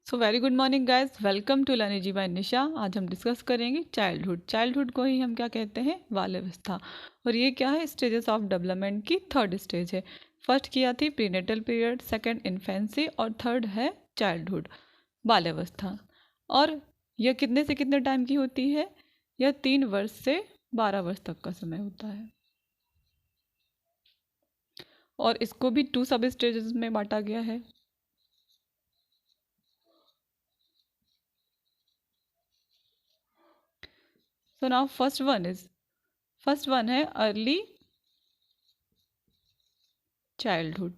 So very good morning guys, welcome to learning by Nisha. आज हम discuss करेंगे childhood को ही हम क्या कहते हैं, बाल्यावस्था। और ये क्या है, स्टेजेस ऑफ डेवलपमेंट की थर्ड स्टेज है। फर्स्ट किया थी प्रीनेटल पीरियड, सेकंड इन्फेंसी और थर्ड है चाइल्डहुड, बाल्यावस्था। और यह कितने से कितने टाइम की होती है? यह 3 वर्ष से 12 वर्ष तक का समय होता है। और इसको भी 2 सब स्टेजेस में बांटा गया है। सो नाउ फर्स्ट वन है early childhood.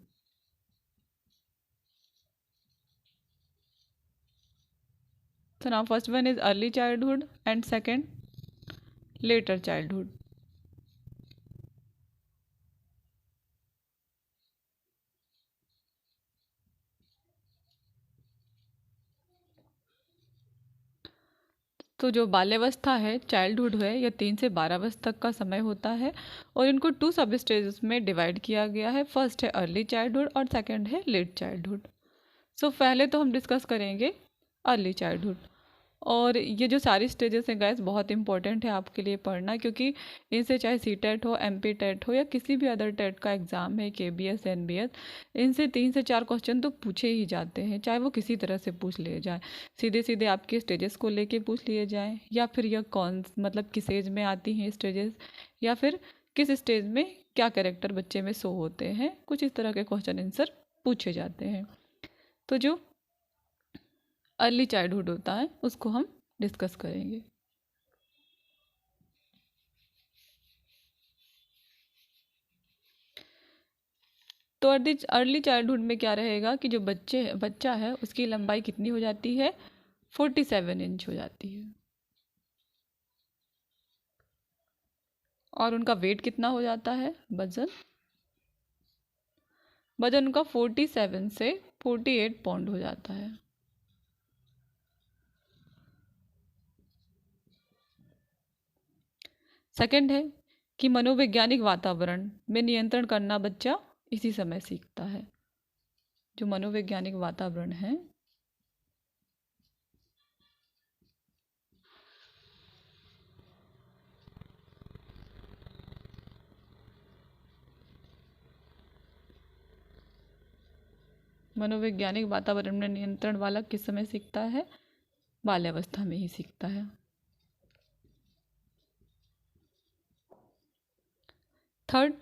So now first one is early childhood and second later childhood. तो जो बाल्यावस्था है, चाइल्डहुड है, यह 3 से 12 वर्ष तक का समय होता है। और इनको 2 सब स्टेजेस में डिवाइड किया गया है। फर्स्ट है अर्ली चाइल्डहुड और सेकंड है लेट चाइल्डहुड। सो पहले तो हम डिस्कस करेंगे अर्ली चाइल्डहुड। और ये जो सारी स्टेजेस हैं गाइस, बहुत इंपॉर्टेंट है आपके लिए पढ़ना, क्योंकि इनसे चाहे सी टेट हो, एमपी टेट हो या किसी भी अदर टेट का एग्ज़ाम है, केबीएस, एनबीएस, इनसे 3 से 4 क्वेश्चन तो पूछे ही जाते हैं, चाहे वो किसी तरह से पूछ लिए जाए। सीधे सीधे आपके स्टेजेस को लेके पूछ लिए जाए, या फिर यह कौन मतलब किस एज में आती हैं स्टेजेस, या फिर किस स्टेज में क्या कैरेक्टर बच्चे में शो होते हैं, कुछ इस तरह के क्वेश्चन आंसर पूछे जाते हैं। तो जो अर्ली चाइल्डहुड होता है उसको हम डिस्कस करेंगे। तो अर्ली चाइल्डहुड में क्या रहेगा कि जो बच्चा है उसकी लंबाई कितनी हो जाती है, 47 इंच हो जाती है। और उनका वेट कितना हो जाता है, वजन वजन उनका 47 से 48 पाउंड हो जाता है। सेकंड है कि मनोवैज्ञानिक वातावरण में नियंत्रण करना बच्चा इसी समय सीखता है। जो मनोवैज्ञानिक वातावरण है, मनोवैज्ञानिक वातावरण में नियंत्रण वाला किस समय सीखता है, बाल्यावस्था में ही सीखता है। थर्ड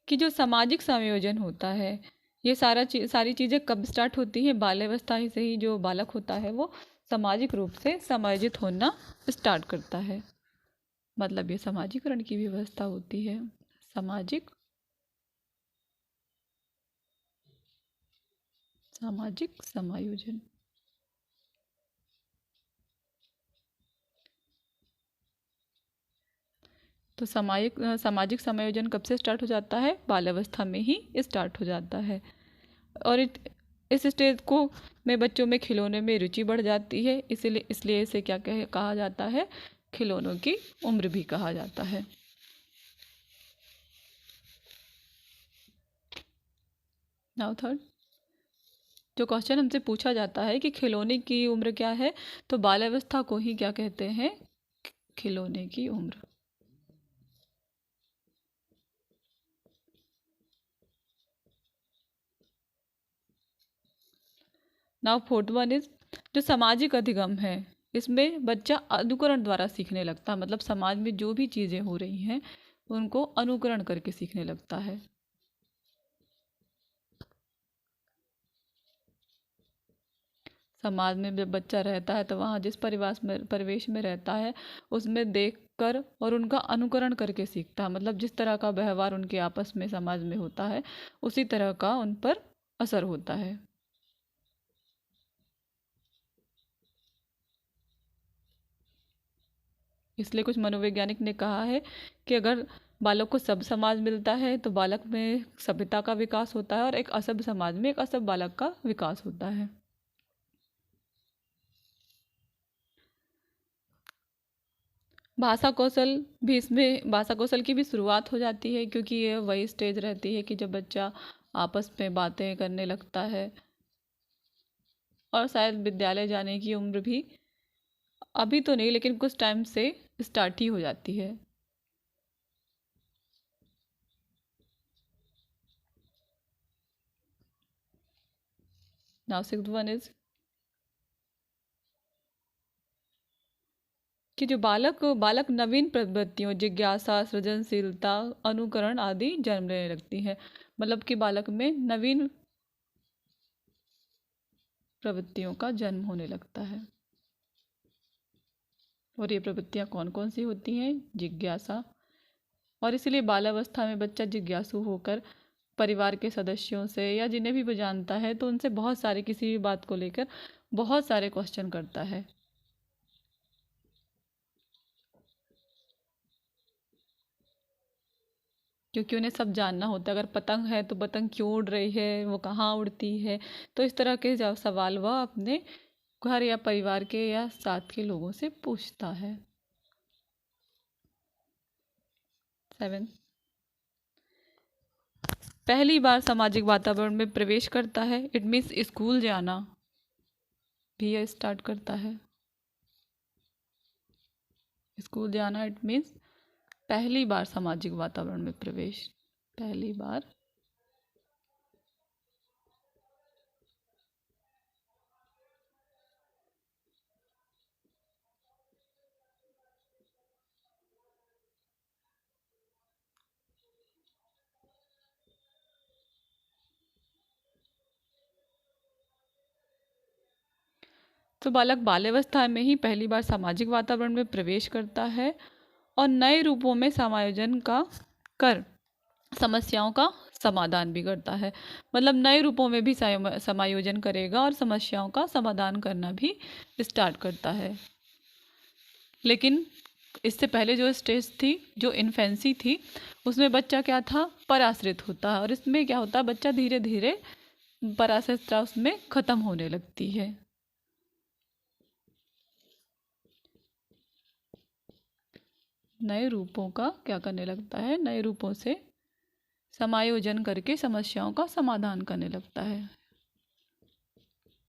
कि जो सामाजिक समायोजन होता है, ये सारी चीज़ें कब स्टार्ट होती हैं, बाल्यावस्था ही से ही जो बालक होता है वो सामाजिक रूप से समायोजित होना स्टार्ट करता है। मतलब ये सामाजिकरण की व्यवस्था होती है, सामाजिक समायोजन। तो सामाजिक समायोजन कब से स्टार्ट हो जाता है, बाल्यावस्था में ही स्टार्ट हो जाता है। और इस स्टेज को में बच्चों में खिलौने में रुचि बढ़ जाती है, इसलिए इसे क्या कहा जाता है, खिलौनों की उम्र भी कहा जाता है। नाउ थर्ड, जो क्वेश्चन हमसे पूछा जाता है कि खिलौने की उम्र क्या है, तो बाल्यावस्था को ही क्या कहते हैं, खिलौने की उम्र। नाउ फोर्थ वन इज जो सामाजिक अधिगम है, इसमें बच्चा अनुकरण द्वारा सीखने लगता है। मतलब समाज में जो भी चीज़ें हो रही हैं उनको अनुकरण करके सीखने लगता है। समाज में जब बच्चा रहता है तो वहाँ जिस परिवेश में रहता है उसमें देख कर और उनका अनुकरण करके सीखता है। मतलब जिस तरह का व्यवहार उनके आपस में समाज में होता है उसी तरह का उन पर असर होता है। इसलिए कुछ मनोवैज्ञानिक ने कहा है कि अगर बालक को सभ्य समाज मिलता है तो बालक में सभ्यता का विकास होता है, और एक असभ्य समाज में एक असभ्य बालक का विकास होता है। भाषा कौशल की भी शुरुआत हो जाती है, क्योंकि ये वही स्टेज रहती है कि जब बच्चा आपस में बातें करने लगता है। और शायद विद्यालय जाने की उम्र भी अभी तो नहीं, लेकिन कुछ टाइम से स्टार्ट ही हो जाती है। नाउ सिक्स्थ वन इज कि जो बालक बालक नवीन प्रवृत्तियों, जिज्ञासा, सृजनशीलता, अनुकरण आदि जन्म लेने लगती है। मतलब कि बालक में नवीन प्रवृत्तियों का जन्म होने लगता है। और ये प्रवृत्तियाँ कौन कौन सी होती हैं? जिज्ञासा। और इसीलिए बालावस्था में बच्चा जिज्ञासु होकर परिवार के सदस्यों से या जिन्हें भी वो जानता है तो उनसे बहुत सारे, किसी भी बात को लेकर बहुत सारे क्वेश्चन करता है। क्योंकि उन्हें सब जानना होता है। अगर पतंग है तो पतंग क्यों उड़ रही है, वो कहाँ उड़ती है, तो इस तरह के जब सवाल वह अपने घर या परिवार के या साथ के लोगों से पूछता है। 7 पहली बार सामाजिक वातावरण में प्रवेश करता है। इट मीन्स स्कूल जाना भी यह स्टार्ट करता है। स्कूल जाना इट मीन्स पहली बार सामाजिक वातावरण में प्रवेश, पहली बार। तो बालक बाल्यावस्था में ही पहली बार सामाजिक वातावरण में प्रवेश करता है और नए रूपों में समायोजन का कर समस्याओं का समाधान भी करता है। मतलब नए रूपों में भी समायोजन करेगा और समस्याओं का समाधान करना भी स्टार्ट करता है। लेकिन इससे पहले जो स्टेज थी, जो इन्फेंसी थी, उसमें बच्चा क्या था? पराश्रित होता है। और इसमें क्या होता है? बच्चा धीरे धीरे पराश्रितता उसमें ख़त्म होने लगती है। नए रूपों का क्या करने लगता है? नए रूपों से समायोजन करके समस्याओं का समाधान करने लगता है।